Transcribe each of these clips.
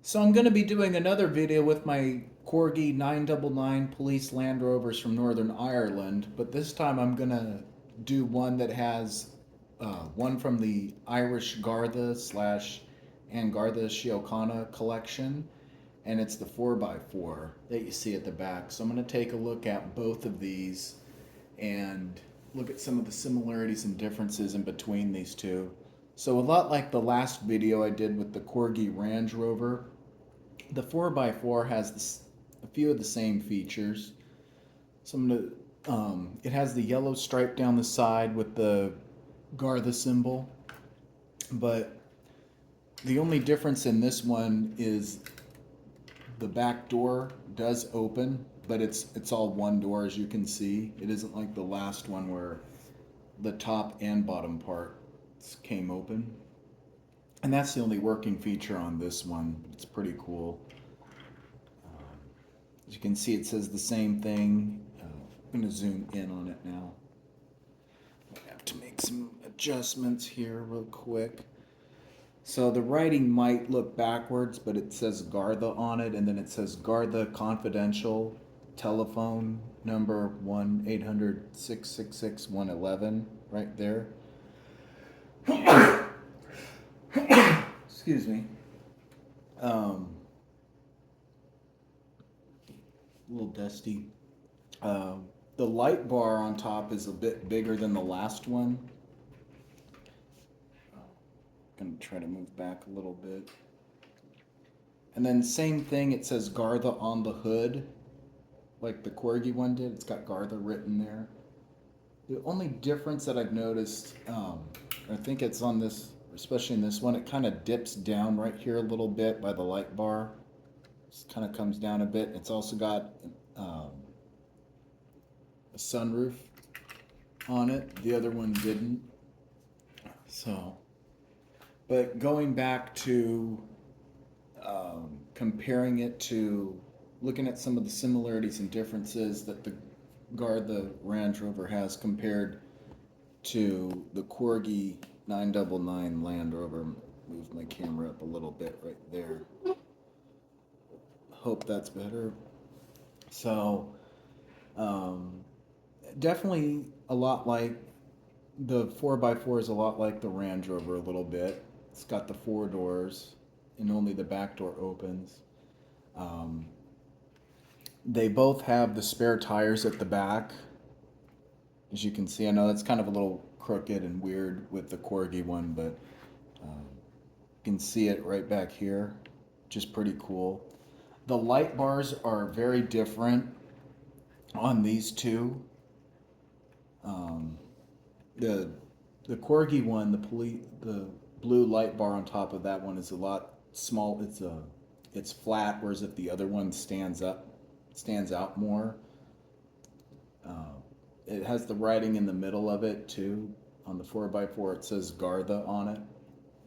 So I'm going to be doing another video with my Corgi 999 Police Land Rovers from Northern Ireland, but this time I'm going to do one that has one from the Irish Garda slash An Garda Siochana collection, and it's the 4x4 that you see at the back. So I'm going to take a look at both of these and look at some of the similarities and differences in between these two. So a lot like the last video I did with the Corgi Range Rover, the 4x4 has a few of the same features. So it has the yellow stripe down the side with the Garda symbol, but the only difference in this one is the back door does open, but it's all one door, as you can see. It isn't like the last one where the top and bottom part came open. And that's the only working feature on this one. It's pretty cool. As you can see, it says the same thing. I'm going to zoom in on it now. I have to make some adjustments here real quick. So the writing might look backwards, but it says Garda on it, and then it says Garda Confidential telephone number 1-800-666-111 right there. Excuse me. A little dusty. The light bar on top is a bit bigger than the last one. Gonna try to move back a little bit. And then same thing, it says Garda on the hood, like the Corgi one did. It's got Garda written there. The only difference that I've noticed, I think it's on this, especially in this one, it kind of dips down right here a little bit by the light bar. Just kind of comes down a bit. It's also got a sunroof on it. The other one didn't. So, but going back to comparing it to looking at some of the similarities and differences that the Garda Range Rover has compared to the Corgi 999 Land Rover. Move my camera up a little bit right there. Hope that's better. So, definitely a lot like the 4x4 is a lot like the Range Rover a little bit. It's got the four doors and only the back door opens. They both have the spare tires at the back. As you can see, I know that's kind of a little crooked and weird with the Corgi one, but you can see it right back here, which is pretty cool. The light bars are very different on these two. The Corgi one, the blue light bar on top of that one is a lot small. It's flat, whereas if the other one stands out more. It has the writing in the middle of it too. On the 4x4, it says Garda on it.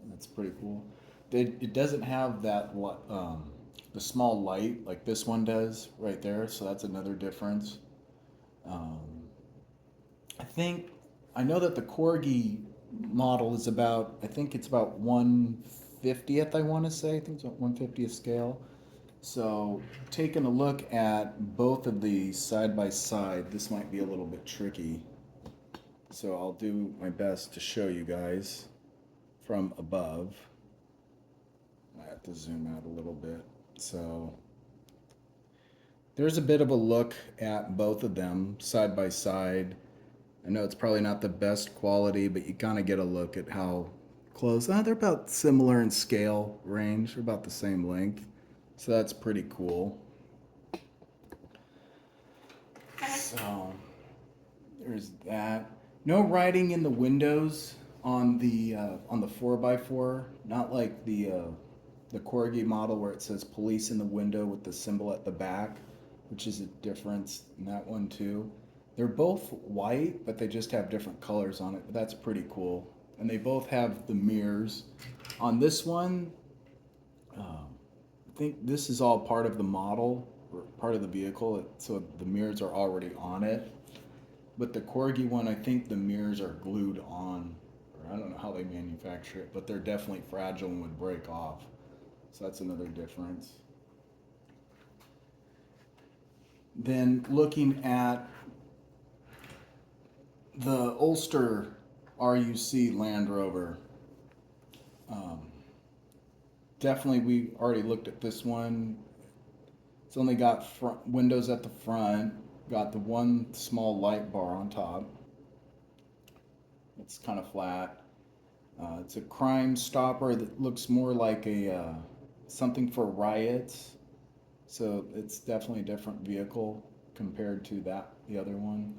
That's pretty cool. It doesn't have that the small light like this one does right there, so that's another difference. I know that the Corgi model is about, I think it's about 1/50th, I want to say. I think it's about 1/50th scale. So taking a look at both of these side by side, this might be a little bit tricky. So I'll do my best to show you guys from above. I have to zoom out a little bit. So there's a bit of a look at both of them side by side. I know it's probably not the best quality, but you kind of get a look at how close. They're about similar in scale range. They're about the same length. So that's pretty cool. So there's that. No writing in the windows on the 4x4. Not like the Corgi model where it says police in the window with the symbol at the back, which is a difference in that one too. They're both white, but they just have different colors on it. But that's pretty cool. And they both have the mirrors. On this one, I think this is all part of the model, or part of the vehicle, so the mirrors are already on it. But the Corgi one, I think the mirrors are glued on, or I don't know how they manufacture it, but they're definitely fragile and would break off. So that's another difference. Then looking at the Ulster RUC Land Rover, um, definitely we already looked at this one. It's only got front windows at the front, got the one small light bar on top. It's kind of flat. It's a Crime Stopper that looks more like a something for riots. So it's definitely a different vehicle compared to the other one.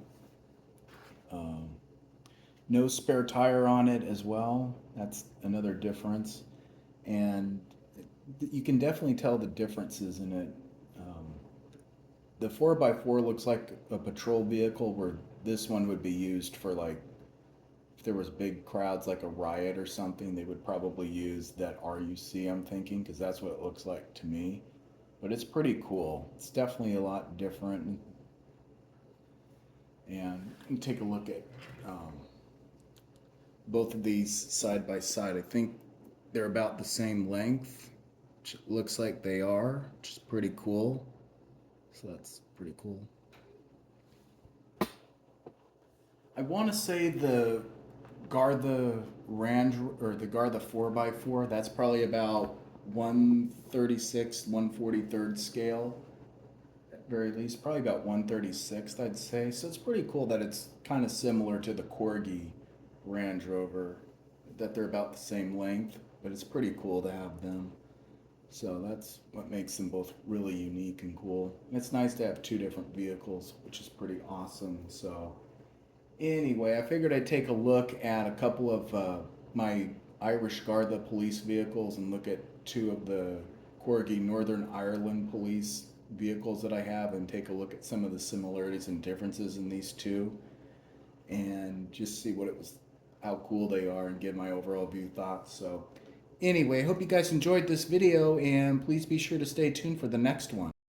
Um, no spare tire on it as well. That's another difference. And you can definitely tell the differences in it. The 4x4 looks like a patrol vehicle, where this one would be used for, like, if there was big crowds like a riot or something, they would probably use that RUC, I'm thinking, because that's what it looks like to me. But it's pretty cool. It's definitely a lot different. And you can take a look at both of these side by side. I think they're about the same length, which it looks like they are, which is pretty cool. So that's pretty cool. I want to say the Garda Range, or the Garda 4x4, that's probably about 136th, 143rd scale at very least, probably about 136th, I'd say. So it's pretty cool that it's kind of similar to the Corgi Range Rover, that they're about the same length, but it's pretty cool to have them. So that's what makes them both really unique and cool. And it's nice to have two different vehicles, which is pretty awesome. So anyway, I figured I'd take a look at a couple of my Irish Garda police vehicles and look at two of the Corgi Northern Ireland police vehicles that I have, and take a look at some of the similarities and differences in these two, and just see what it was, how cool they are, and give my overall view thoughts. So anyway, I hope you guys enjoyed this video, and please be sure to stay tuned for the next one.